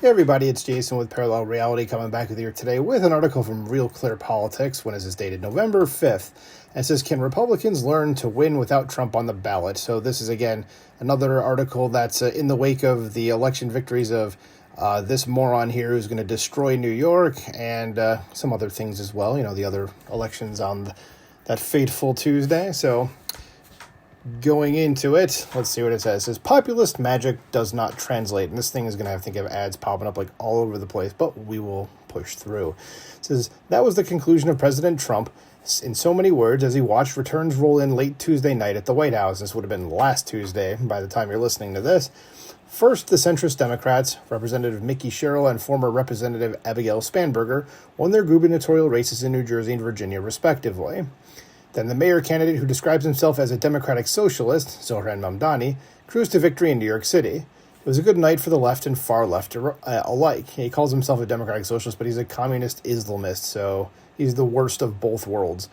Hey everybody, it's Jason with Parallel Reality coming back with you today with an article from Real Clear Politics. When is this dated? November 5th. And it says, can Republicans learn to win without Trump on the ballot? So this is, again, another article that's in the wake of the election victories of this moron here who's going to destroy New York and some other things as well. You know, the other elections on that fateful Tuesday. So going into it, let's see what it says. It says, populist magic does not translate. And this thing is going to have, think of ads popping up like all over the place, but we will push through. It says, that was the conclusion of President Trump in so many words as he watched returns roll in late Tuesday night at the White House. This would have been last Tuesday by the time you're listening to this. First, the centrist Democrats, Representative Mickey Sherrill and former Representative Abigail Spanberger, won their gubernatorial races in New Jersey and Virginia, respectively. Then the mayor candidate, who describes himself as a democratic socialist, Zohran Mamdani, cruised to victory in New York City. It was a good night for the left and far left alike. He calls himself a democratic socialist, but he's a communist Islamist, so he's the worst of both worlds.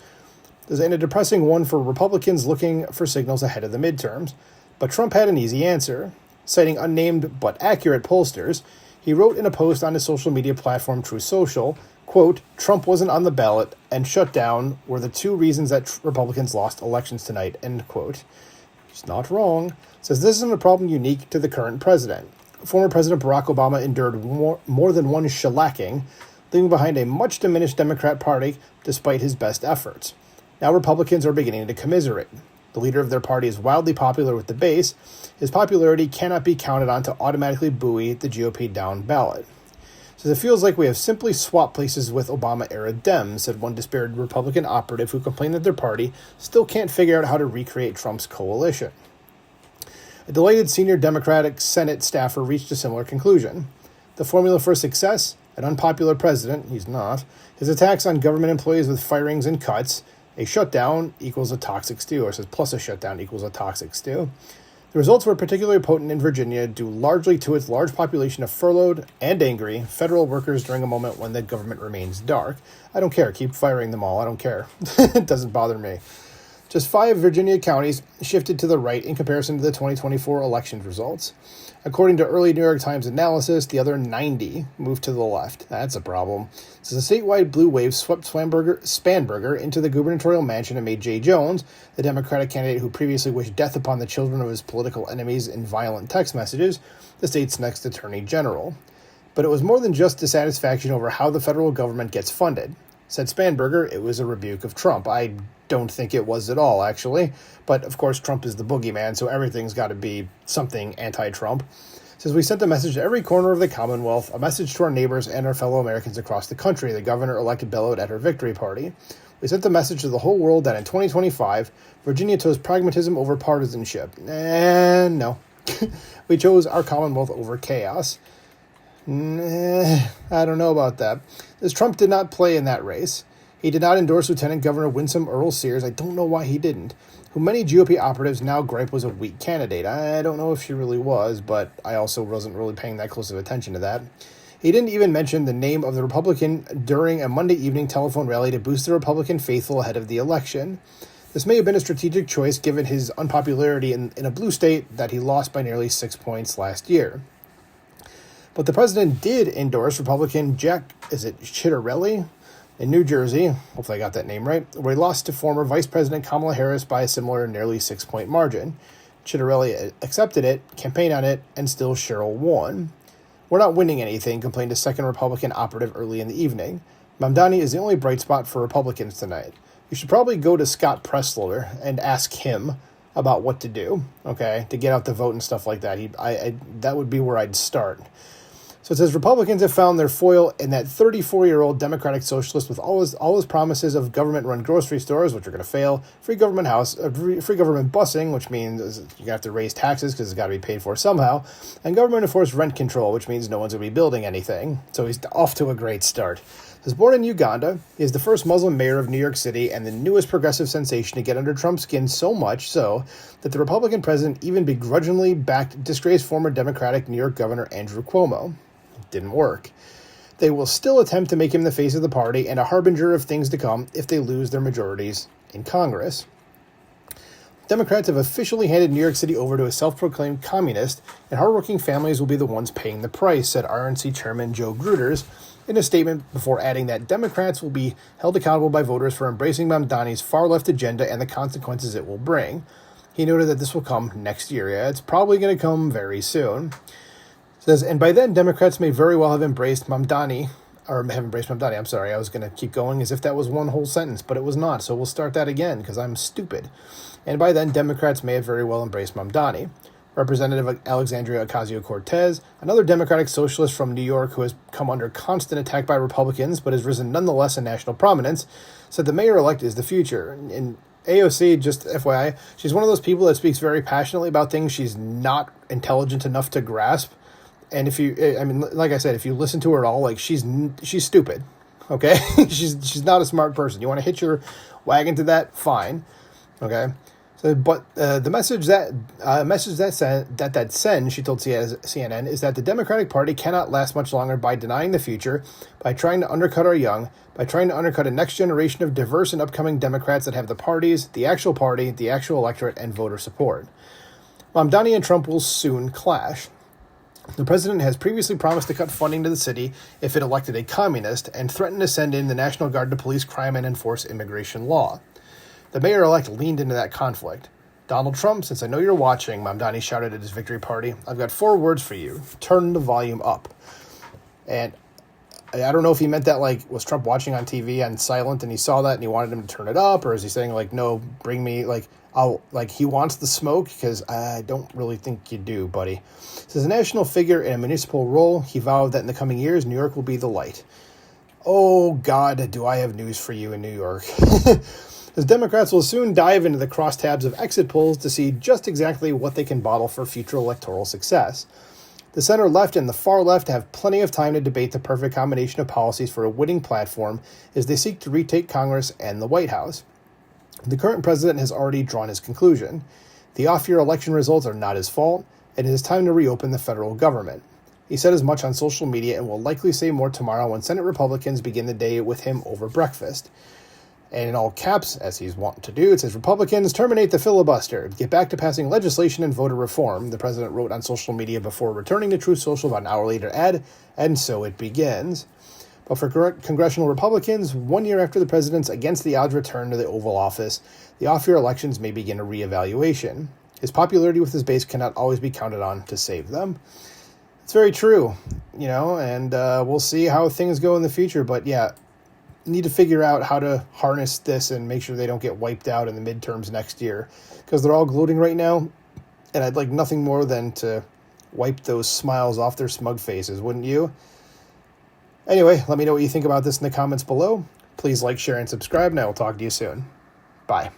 And a depressing one for Republicans looking for signals ahead of the midterms. But Trump had an easy answer. Citing unnamed but accurate pollsters, he wrote in a post on his social media platform Truth Social, quote, Trump wasn't on the ballot and shut down were the two reasons that Republicans lost elections tonight, end quote. He's not wrong. Says this isn't a problem unique to the current president. Former President Barack Obama endured more than one shellacking, leaving behind a much diminished Democrat Party despite his best efforts. Now Republicans are beginning to commiserate. The leader of their party is wildly popular with the base. His popularity cannot be counted on to automatically buoy the GOP down ballot. Says it feels like we have simply swapped places with Obama-era Dems, said one despaired Republican operative who complained that their party still can't figure out how to recreate Trump's coalition. A delighted senior Democratic Senate staffer reached a similar conclusion. The formula for success? An unpopular president, he's not, his attacks on government employees with firings and cuts, a shutdown equals a toxic stew, or it says plus a shutdown equals a toxic stew. The results were particularly potent in Virginia due largely to its large population of furloughed and angry federal workers during a moment when the government remains dark. I don't care. Keep firing them all. I don't care. It doesn't bother me. Just 5 Virginia counties shifted to the right in comparison to the 2024 election results. According to early New York Times analysis, the other 90 moved to the left. That's a problem. So the statewide blue wave swept Spanberger into the gubernatorial mansion and made Jay Jones, the Democratic candidate who previously wished death upon the children of his political enemies in violent text messages, the state's next attorney general. But it was more than just dissatisfaction over how the federal government gets funded. Said Spanberger, it was a rebuke of Trump. I don't think it was at all, actually. But, of course, Trump is the boogeyman, so everything's got to be something anti-Trump. Says, we sent a message to every corner of the Commonwealth, a message to our neighbors and our fellow Americans across the country, the governor-elect bellowed at her victory party. We sent the message to the whole world that in 2025, Virginia chose pragmatism over partisanship. And no. We chose our Commonwealth over chaos. I don't know about that. As Trump did not play in that race. He did not endorse Lieutenant Governor Winsome Earl Sears. I don't know why he didn't. Who many GOP operatives now gripe was a weak candidate. I don't know if she really was, but I also wasn't really paying that close of attention to that. He didn't even mention the name of the Republican during a Monday evening telephone rally to boost the Republican faithful ahead of the election. This may have been a strategic choice given his unpopularity in a blue state that he lost by nearly 6 points last year. But the president did endorse Republican Jack, Ciattarelli? In New Jersey, hopefully I got that name right, where he lost to former Vice President Kamala Harris by a similar nearly 6-point margin. Ciattarelli accepted it, campaigned on it, and still Sherrill won. We're not winning anything, complained a second Republican operative early in the evening. Mamdani is the only bright spot for Republicans tonight. You should probably go to Scott Pressler and ask him about what to do, okay, to get out the vote and stuff like that. That would be where I'd start. So it says Republicans have found their foil in that 34-year-old Democratic socialist with all his promises of government-run grocery stores, which are going to fail, free government busing, which means you're going to have to raise taxes because it's got to be paid for somehow, and government-enforced rent control, which means no one's going to be building anything. So he's off to a great start. He was born in Uganda. He is the first Muslim mayor of New York City and the newest progressive sensation to get under Trump's skin so much so that the Republican president even begrudgingly backed disgraced former Democratic New York Governor Andrew Cuomo. Didn't work. They will still attempt to make him the face of the party and a harbinger of things to come if they lose their majorities in Congress. Democrats have officially handed New York City over to a self-proclaimed communist, and hardworking families will be the ones paying the price, said RNC Chairman Joe Gruters in a statement, before adding that Democrats will be held accountable by voters for embracing Mamdani's far-left agenda and the consequences it will bring. He noted that this will come next year. Yeah, it's probably going to come very soon. It says, and by then, Democrats may very well have embraced Mamdani, I'm sorry, I was going to keep going as if that was one whole sentence, but it was not, so we'll start that again, because I'm stupid. And by then, Democrats may have very well embraced Mamdani. Representative Alexandria Ocasio-Cortez, another Democratic socialist from New York who has come under constant attack by Republicans but has risen nonetheless in national prominence, said the mayor-elect is the future. And AOC, just FYI, she's one of those people that speaks very passionately about things she's not intelligent enough to grasp. And if you, like I said, if you listen to her at all, like she's stupid, okay? she's not a smart person. You want to hitch your wagon to that? Fine, okay? So, but the message that sends, she told CNN, is that the Democratic Party cannot last much longer by denying the future, by trying to undercut our young, by trying to undercut a next generation of diverse and upcoming Democrats that have the parties, the actual party, the actual electorate, and voter support. Mamdani and Trump will soon clash. The president has previously promised to cut funding to the city if it elected a communist, and threatened to send in the National Guard to police crime and enforce immigration law. The mayor-elect leaned into that conflict. Donald Trump, since I know you're watching, Mamdani shouted at his victory party, I've got 4 words for you. Turn the volume up. And I don't know if he meant that, like, was Trump watching on TV on silent and he saw that and he wanted him to turn it up, or is he saying, like, no, bring me, like, he wants the smoke? Because I don't really think you do, buddy. So as a national figure in a municipal role, he vowed that in the coming years, New York will be the light. Oh, God, do I have news for you in New York. As Democrats will soon dive into the crosstabs of exit polls to see just exactly what they can bottle for future electoral success. The center left and the far left have plenty of time to debate the perfect combination of policies for a winning platform as they seek to retake Congress and the White House. The current president has already drawn his conclusion. The off-year election results are not his fault, and it is time to reopen the federal government. He said as much on social media and will likely say more tomorrow when Senate Republicans begin the day with him over breakfast. And in all caps, as he's wanting to do, it says, Republicans, terminate the filibuster. Get back to passing legislation and voter reform, the president wrote on social media before returning to Truth Social about an hour later to add, and so it begins. But for congressional Republicans, 1 year after the president's against-the-odds return to the Oval Office, the off-year elections may begin a reevaluation. His popularity with his base cannot always be counted on to save them. It's very true, and we'll see how things go in the future. But yeah, need to figure out how to harness this and make sure they don't get wiped out in the midterms next year, because they're all gloating right now, and I'd like nothing more than to wipe those smiles off their smug faces, wouldn't you? Anyway, let me know what you think about this in the comments below. Please like, share, and subscribe, and I will talk to you soon. Bye.